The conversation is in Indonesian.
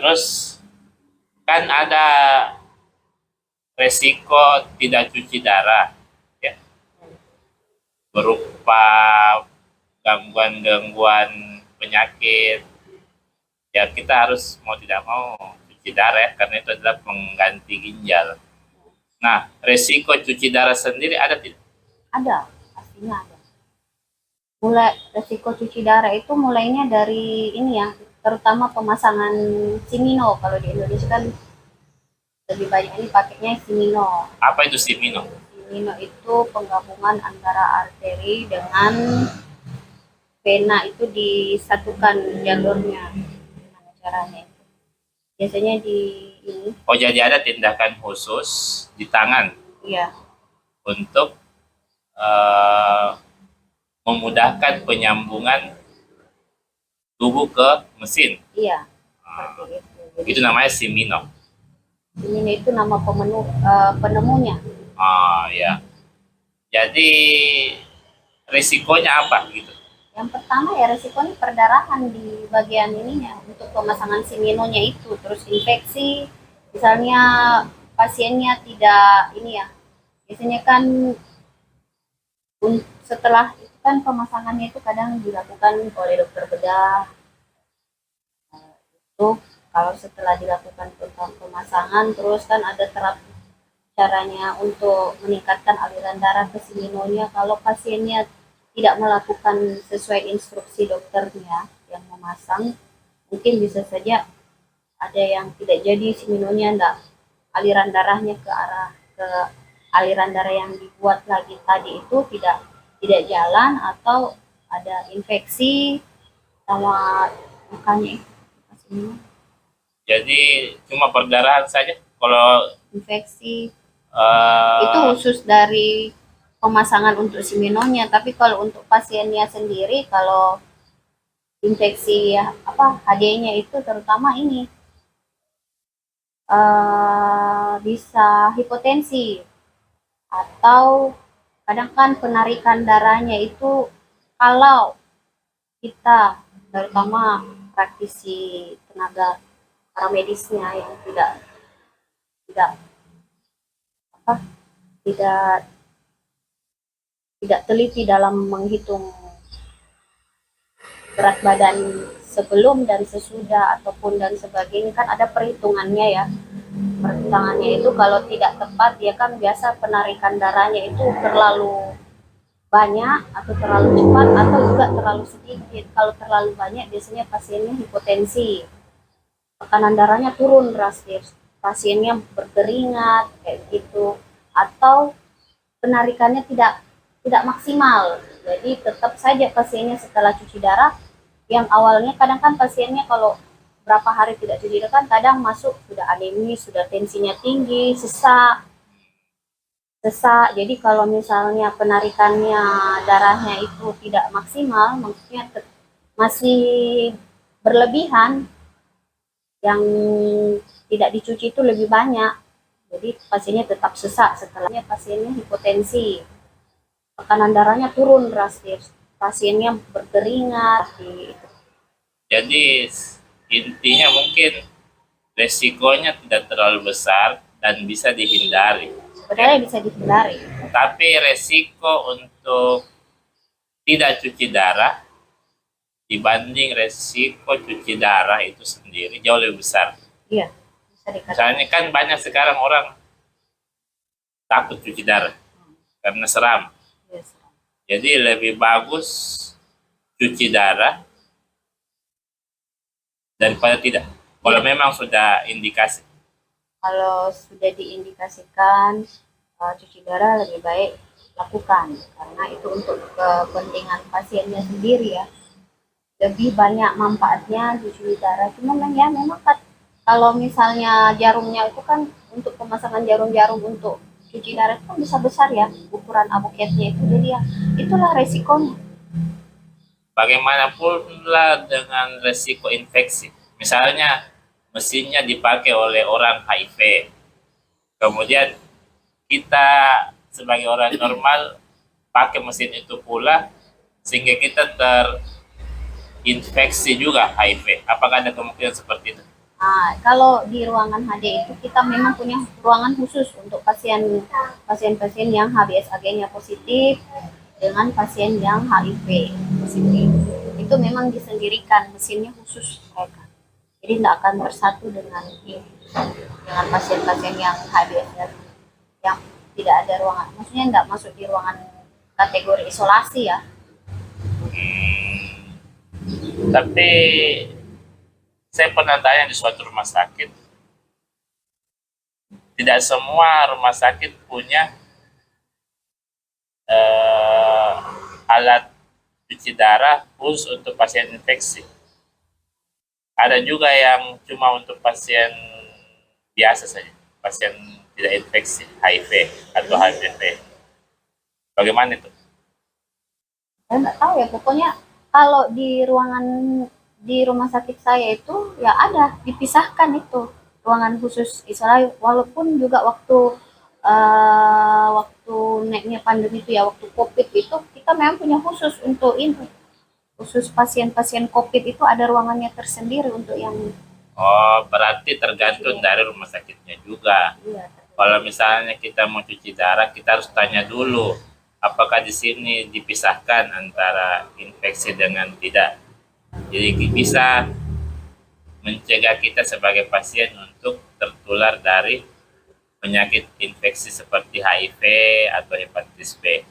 Terus kan ada resiko tidak cuci darah, ya, berupa gangguan-gangguan penyakit. Ya kita harus mau tidak mau cuci darah ya, karena itu adalah pengganti ginjal. Nah, resiko cuci darah sendiri ada tidak? Ada, pastinya ada. Mulai resiko cuci darah itu mulainya dari ini ya, terutama pemasangan Simino. Kalau di Indonesia kan lebih banyak ini pakainya Simino. Apa itu simino? Simino itu penggabungan antara arteri dengan vena, itu disatukan jalurnya. Gimana caranya itu? Biasanya di ini, Oh, jadi ada tindakan khusus di tangan iya, untuk eh, memudahkan penyambungan tubuh ke mesin. iya, Nah, seperti itu. Jadi itu namanya simino. Simino itu nama penemunya. Ya. Jadi risikonya apa gitu? Yang pertama ya resikonya perdarahan di bagian ininya untuk pemasangan siminonya itu, terus infeksi, misalnya pasiennya tidak ini ya, biasanya kan setelah itu kan pemasangannya itu kadang dilakukan oleh dokter bedah. Itu kalau setelah dilakukan pemasangan terus kan ada terapi caranya untuk meningkatkan aliran darah ke siminonya. Kalau pasiennya tidak melakukan sesuai instruksi dokternya yang memasang, mungkin bisa saja ada yang tidak jadi siminonya, enggak, aliran darahnya ke arah ke aliran darah yang dibuat lagi tadi itu tidak jalan, atau ada infeksi sama makanya itu Jadi cuma perdarahan saja. Kalau infeksi itu uh, khusus dari pemasangan untuk siminonya, tapi kalau untuk pasiennya sendiri, kalau infeksi ya, apa HD-nya itu terutama ini bisa hipotensi, atau kadang kan penarikan darahnya itu, kalau kita terutama praktisi tenaga paramedisnya yang tidak tidak apa tidak tidak teliti dalam menghitung berat badan sebelum dan sesudah ataupun dan sebagainya, kan ada perhitungannya ya. Perhitungannya itu kalau tidak tepat ya kan biasa penarikan darahnya itu terlalu banyak atau terlalu cepat atau juga terlalu sedikit. Kalau terlalu banyak biasanya pasiennya hipotensi, tekanan darahnya turun drastis, pasiennya berkeringat kayak gitu, atau penarikannya tidak tidak maksimal. Jadi tetap saja pasiennya setelah cuci darah, yang awalnya kadang kan pasiennya kalau berapa hari tidak cuci darah kan kadang masuk sudah anemis, sudah tensinya tinggi, sesak. Jadi kalau misalnya penarikannya darahnya itu tidak maksimal, maksudnya masih berlebihan, yang tidak dicuci itu lebih banyak. Jadi pasiennya tetap sesak, setelahnya pasiennya hipotensi, tekanan darahnya turun drastis, pasiennya berkeringat gitu. jadi intinya mungkin resikonya tidak terlalu besar dan bisa dihindari. Sebenarnya bisa dihindari. Tapi resiko untuk tidak cuci darah dibanding resiko cuci darah itu sendiri jauh lebih besar. Iya, bisa dikatakan. Misalnya kan banyak sekarang orang takut cuci darah karena seram. Yes. Jadi lebih bagus cuci darah daripada tidak. Kalau memang sudah indikasi. Kalau sudah diindikasikan cuci darah, lebih baik lakukan, karena itu untuk kepentingan pasiennya sendiri ya. Lebih banyak manfaatnya cuci darah. Cuma ya memang kan kalau misalnya jarumnya itu kan untuk pemasangan jarum-jarum untuk cuci darah itu kan bisa besar ya ukuran abuketnya itu, jadi ya itulah resikonya. Bagaimanapun lah dengan resiko infeksi. Misalnya mesinnya dipakai oleh orang HIV. Kemudian kita sebagai orang normal pakai mesin itu pula sehingga kita terinfeksi juga HIV. Apakah ada kemungkinan seperti itu? Nah, kalau di ruangan HD itu kita memang punya ruangan khusus untuk pasien-pasien yang HBsAg-nya positif dengan pasien yang HIV positif. Itu memang disendirikan mesinnya khusus mereka. Jadi tidak akan bersatu dengan pasien-pasien yang HBsAg yang tidak ada ruangan. Maksudnya tidak masuk di ruangan kategori isolasi ya. Hmm, tapi saya pernah tanya di suatu rumah sakit, tidak semua rumah sakit punya eh, alat cuci darah khusus untuk pasien infeksi. Ada juga yang cuma untuk pasien biasa saja, pasien tidak infeksi HIV atau HPV. Bagaimana itu? Saya nggak tahu ya, pokoknya kalau di rumah sakit saya itu ya ada dipisahkan itu ruangan khusus isolasi, walaupun juga waktu naiknya pandemi itu ya, waktu COVID itu kita memang punya khusus untuk ini, khusus pasien-pasien COVID itu ada ruangannya tersendiri untuk yang Oh, berarti tergantung dari rumah sakitnya juga. iya. Kalau misalnya kita mau cuci darah, kita harus tanya dulu, apakah di sini dipisahkan antara infeksi dengan tidak. Jadi bisa mencegah kita sebagai pasien untuk tertular dari penyakit infeksi seperti HIV atau hepatitis B.